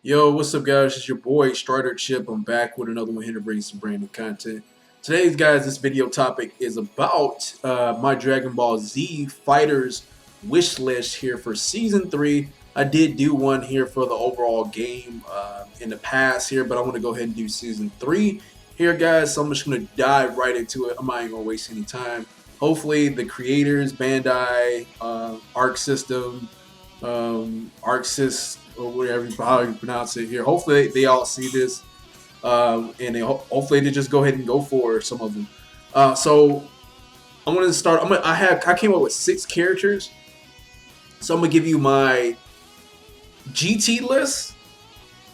Yo, what's up, guys? It's your boy Strider Chip. I'm back with another one here to bring some brand new content. Today's, guys, this video topic is about my Dragon Ball Z Fighters wish list here for Season 3. I did do one here for the overall game in the past here, but I want to go ahead and do Season 3 here, guys. So I'm just going to dive right into it. I'm not even going to waste any time. Hopefully, the creators, Bandai, Arc System, Arxis, or whatever how you pronounce it here. Hopefully they all see this, and hopefully they just go ahead and go for some of them. So I'm gonna start. I came up with 6 characters, so I'm gonna give you my GT list,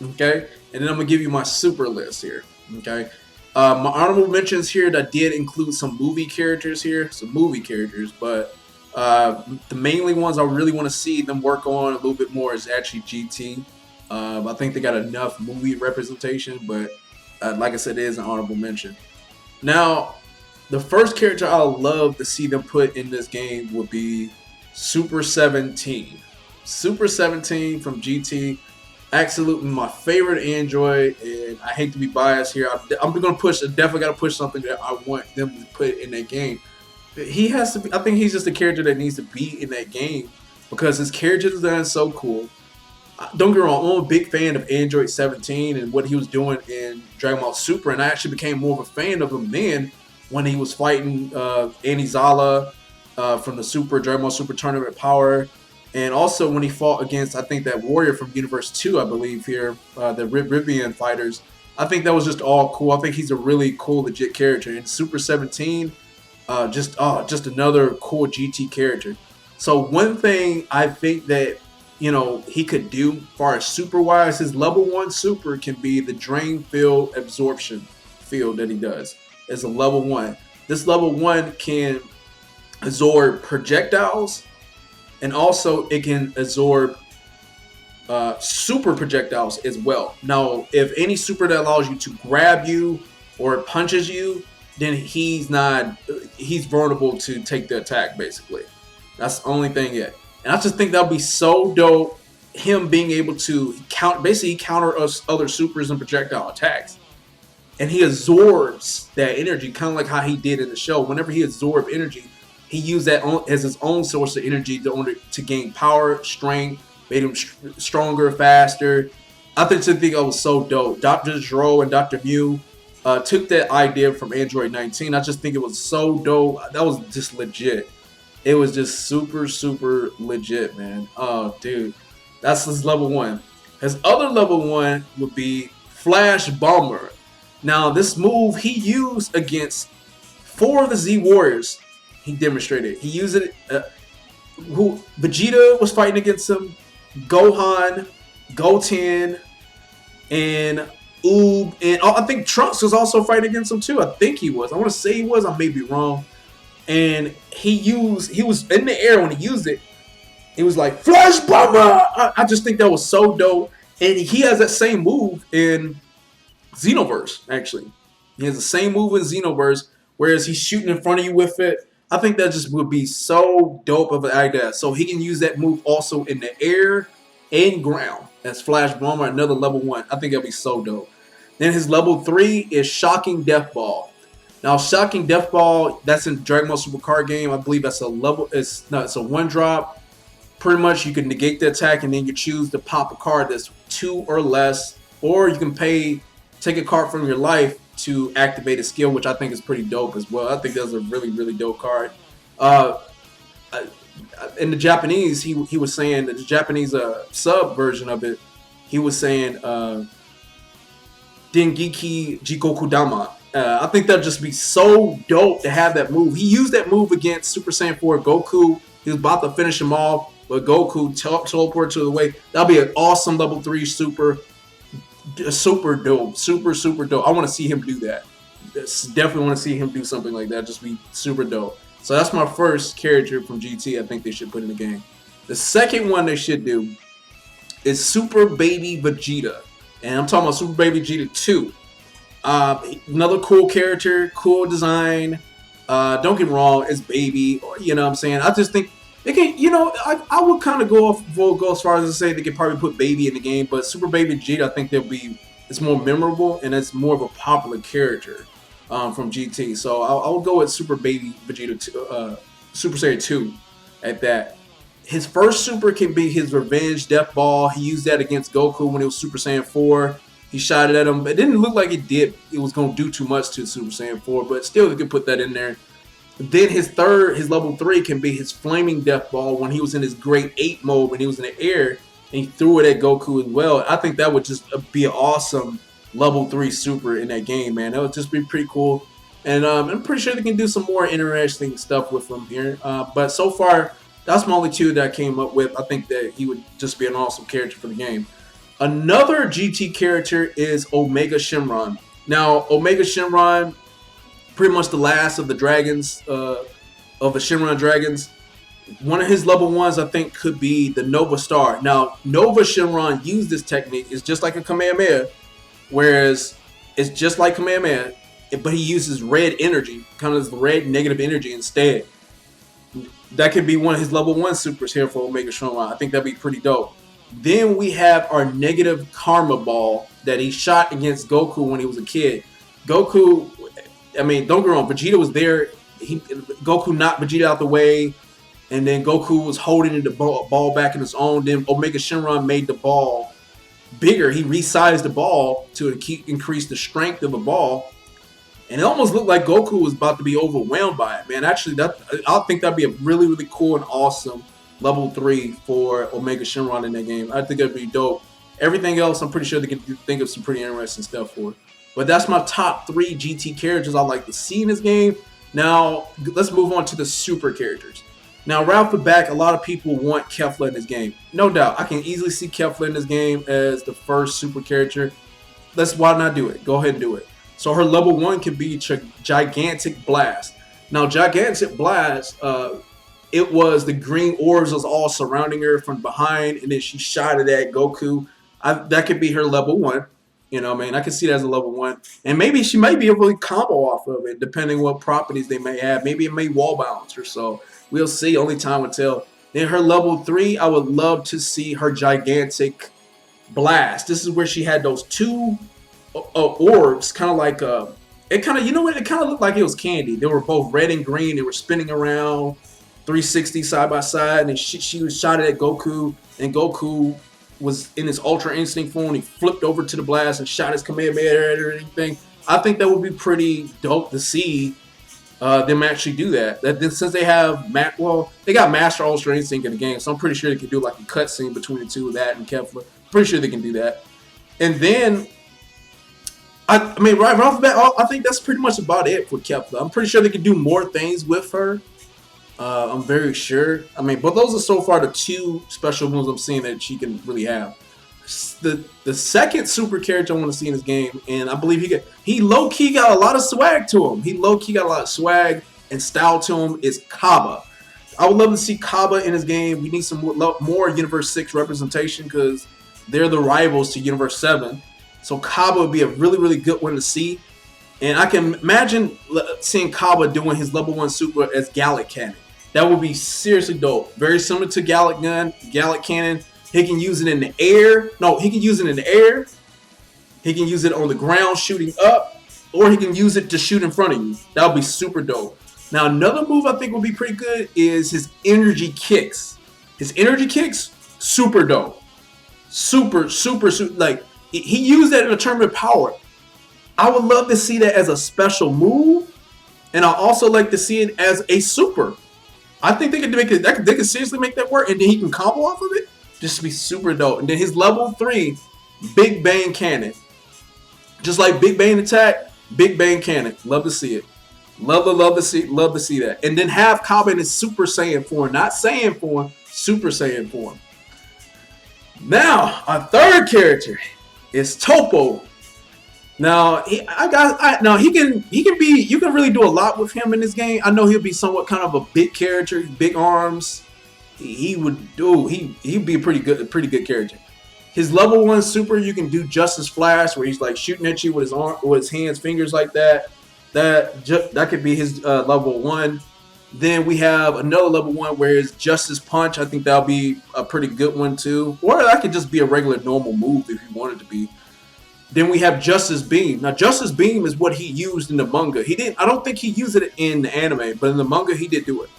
okay, and then I'm gonna give you my super list here, okay. My honorable mentions here that did include some movie characters here, but the mainly ones I really want to see them work on a little bit more is actually GT. I think they got enough movie representation, but like I said, it is an honorable mention. Now, the first character I would love to see them put in this game would be Super 17. Super 17 from GT. Absolutely my favorite android, and I hate to be biased here. I'm gonna push. Definitely gotta push something that I want them to put in that game. He has to be. I think he's just a character that needs to be in that game because his character design is so cool. Don't get me wrong, I'm a big fan of Android 17 and what he was doing in Dragon Ball Super, and I actually became more of a fan of him then when he was fighting Anizala from the Dragon Ball Super Tournament Power. And also when he fought against, I think, that warrior from Universe 2, I believe here, the Rivian fighters. I think that was just all cool. I think he's a really cool, legit character. And Super 17, just another cool GT character. So one thing I think that, he could do as far as super-wise, his level 1 super can be the Drain Field Absorption field that he does. It's a level 1. This level 1 can absorb projectiles, and also it can absorb super projectiles as well. Now, if any super that allows you to grab you or punches you, then he's vulnerable to take the attack, basically. That's the only thing yet. And I just think that would be so dope, him being able to counter us other supers and projectile attacks. And he absorbs that energy, kind of like how he did in the show. Whenever he absorbed energy, he used that as his own source of energy to gain power, strength, made him stronger, faster. I think that was so dope. Dr. Zero and Dr. Mew took that idea from Android 19. I just think it was so dope. That was just legit. It was just super, super legit, man. Oh, dude. That's his level 1. His other level 1 would be Flash Bomber. Now, this move he used against 4 of the Z Warriors. He demonstrated. He used it. Vegeta was fighting against him. Gohan, Goten, and Oob, and I think Trunks was also fighting against him too. I think he was. I want to say he was. I may be wrong. And he was in the air when he used it. It was like Flash Bomber. I just think that was so dope. And he has that same move in Xenoverse. Actually, he has the same move in Xenoverse, whereas he's shooting in front of you with it. I think that just would be so dope of an idea. So he can use that move also in the air and ground. That's Flash Bomber, another level 1. I think that'd be so dope. Then his level 3 is Shocking Death Ball. Now, Shocking Death Ball, that's in Dragon Ball Super card game. I believe that's a level. It's a 1-drop. Pretty much, you can negate the attack, and then you choose to pop a card that's 2 or less, or you can take a card from your life to activate a skill, which I think is pretty dope as well. I think that's a really, really dope card. In the Japanese, he was saying that the Japanese sub version of it, he was saying Dengeki Jikoku Dama. I think that'd just be so dope to have that move. He used that move against Super Saiyan 4 Goku. He was about to finish him off, but Goku teleported to the way. That'd be an awesome level 3 super dope. Super dope. I want to see him do that. Definitely want to see him do something like that. Just be super dope. So that's my first character from GT I think they should put in the game. The second one they should do is Super Baby Vegeta. And I'm talking about Super Baby Vegeta 2. Another cool character, cool design. Don't get me wrong, it's baby. You know what I'm saying? I just think They can, I would kind of go as far as to say they could probably put Baby in the game, but Super Baby Vegeta, I think it's more memorable and it's more of a popular character from GT. So I'll go with Super Baby Vegeta, Super Saiyan 2 at that. His first super can be his Revenge Death Ball. He used that against Goku when it was Super Saiyan 4. He shot it at him. It didn't look like it was going to do too much to Super Saiyan 4, but still, he could put that in there. Then his level 3 can be his Flaming Death Ball when he was in his Great 8 mode, when he was in the air, and he threw it at Goku as well. I think that would just be an awesome level 3 super in that game, man. That would just be pretty cool. And I'm pretty sure they can do some more interesting stuff with him here. But so far, that's my only two that I came up with. I think that he would just be an awesome character for the game. Another GT character is Omega Shenron. Now, Omega Shenron, pretty much the last of the dragons, of the Shenron dragons. One of his level ones, I think, could be the Nova Star. Now, Nova Shenron used this technique. It's just like a Kamehameha, whereas it's just like Kamehameha, but he uses red energy, kind of red negative energy instead. That could be one of his level 1 supers here for Omega Shenron. I think that'd be pretty dope. Then we have our negative karma ball that he shot against Goku when he was a kid. Goku, I mean, don't get me wrong, Vegeta was there. Goku knocked Vegeta out the way, and then Goku was holding the ball back in his own. Then Omega Shenron made the ball bigger. He resized the ball to increase the strength of the ball. And it almost looked like Goku was about to be overwhelmed by it, man. Actually, I think that'd be a really, really cool and awesome level 3 for Omega Shenron in that game. I think that'd be dope. Everything else, I'm pretty sure they can think of some pretty interesting stuff for it. But that's my top 3 GT characters I like to see in this game. Now, let's move on to the super characters. Now, right off the back, a lot of people want Kefla in this game. No doubt, I can easily see Kefla in this game as the first super character. Why not do it? Go ahead and do it. So her level 1 can be Gigantic Blast. Now, Gigantic Blast, it was the green orbs was all surrounding her from behind, and then she shot it at Goku. That could be her level 1. You know what I mean? I can see that as a level 1. And maybe she might be able to combo off of it, depending what properties they may have. Maybe it may wall balance her, so we'll see. Only time will tell. Then her level 3, I would love to see her Gigantic Blast. This is where she had those 2 orbs, kind of like it kind of, you know what, it kind of looked like it was candy. They were both red and green. They were spinning around 360 side by side, and she was shot at Goku, and Goku was in his Ultra Instinct form. He flipped over to the blast and shot his Kamehameha or anything. I think that would be pretty dope to see them actually do that. Since they have they got Master Ultra Instinct in the game, so I'm pretty sure they could do like a cutscene between the two of that and Kefla. Pretty sure they can do that. And then I mean, right off the bat, I think that's pretty much about it for Kefla. I'm pretty sure they can do more things with her. I'm very sure. I mean, but those are so far the 2 special moves I'm seeing that she can really have. The second super character I want to see in this game, and I believe he low key got a lot of swag to him. He low key got a lot of swag and style to him. Is Kaba. I would love to see Kaba in this game. We need some more Universe 6 representation because they're the rivals to Universe 7. So Kaba would be a really, really good one to see. And I can imagine seeing Kaba doing his level 1 super as Gallic Cannon. That would be seriously dope. Very similar to Gallic Cannon. He can use it in the air. No, he can use it in the air. He can use it on the ground shooting up. Or he can use it to shoot in front of you. That would be super dope. Now, another move I think would be pretty good is his energy kicks. His energy kicks, super dope. Super, like, he used that in a tournament power. I would love to see that as a special move, and I also like to see it as a super. I think they could make it. They could seriously make that work, and then he can combo off of it. Just to be super dope. And then his level 3, Big Bang Cannon, just like Big Bang Attack, Big Bang Cannon. Love to see it. Love to see that. And then have Kaba in his Super Saiyan form, not Saiyan form, Super Saiyan form. Now, our third character is Topo. Now, he can be. You can really do a lot with him in this game. I know he'll be somewhat kind of a big character, big arms. He'd be a pretty good character. His level 1 super, you can do Justice Flash, where he's like shooting at you with his arm, with his hands, fingers like that. That could be his level 1. Then we have another level 1 where it's Justice Punch. I think that'll be a pretty good one too. Or that could just be a regular normal move if you wanted to be. Then we have Justice Beam. Now Justice Beam is what he used in the manga. He didn't. I don't think he used it in the anime, but in the manga he did do it.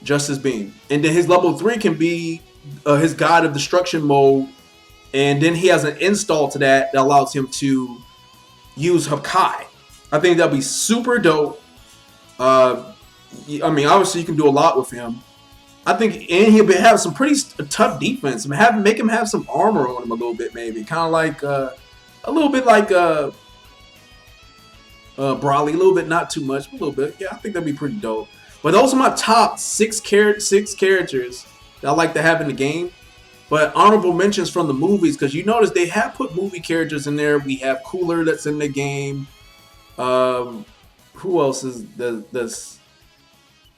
Justice Beam. And then his level 3 can be his God of Destruction mode. And then he has an install to that that allows him to use Hakai. I think that'll be super dope. I mean, obviously you can do a lot with him. I think, and he'll have some pretty tough defense. Make him have some armor on him a little bit, maybe, kind of like a little bit like Brawly, a little bit, not too much, but a little bit. Yeah, I think that'd be pretty dope. But those are my top six characters that I like to have in the game. But honorable mentions from the movies, because you notice they have put movie characters in there. We have Cooler that's in the game. Who else is that's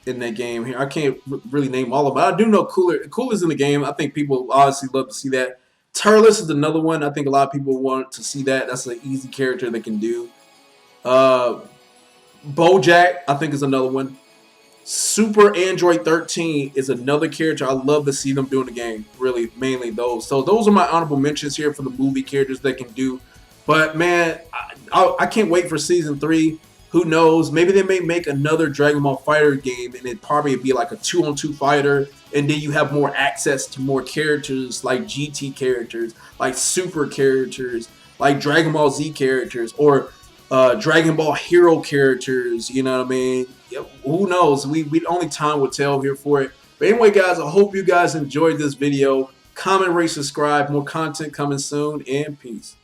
in that game here? I can't really name all of them. I do know Cooler. Cooler's in the game. I think people obviously love to see that. Turles is another one. I think a lot of people want to see that. That's an easy character they can do. Bojack, I think, is another one. Super Android 13 is another character I love to see them do in the game. Really, mainly those. So those are my honorable mentions here for the movie characters they can do. But man, I can't wait for season 3. Who knows? Maybe they may make another Dragon Ball Fighter game, and it'd probably be like a 2-on-2 fighter, and then you have more access to more characters like GT characters, like Super characters, like Dragon Ball Z characters, or Dragon Ball Hero characters. You know what I mean? Who knows? We only time will tell here for it. But anyway, guys, I hope you guys enjoyed this video. Comment, rate, subscribe. More content coming soon, and peace.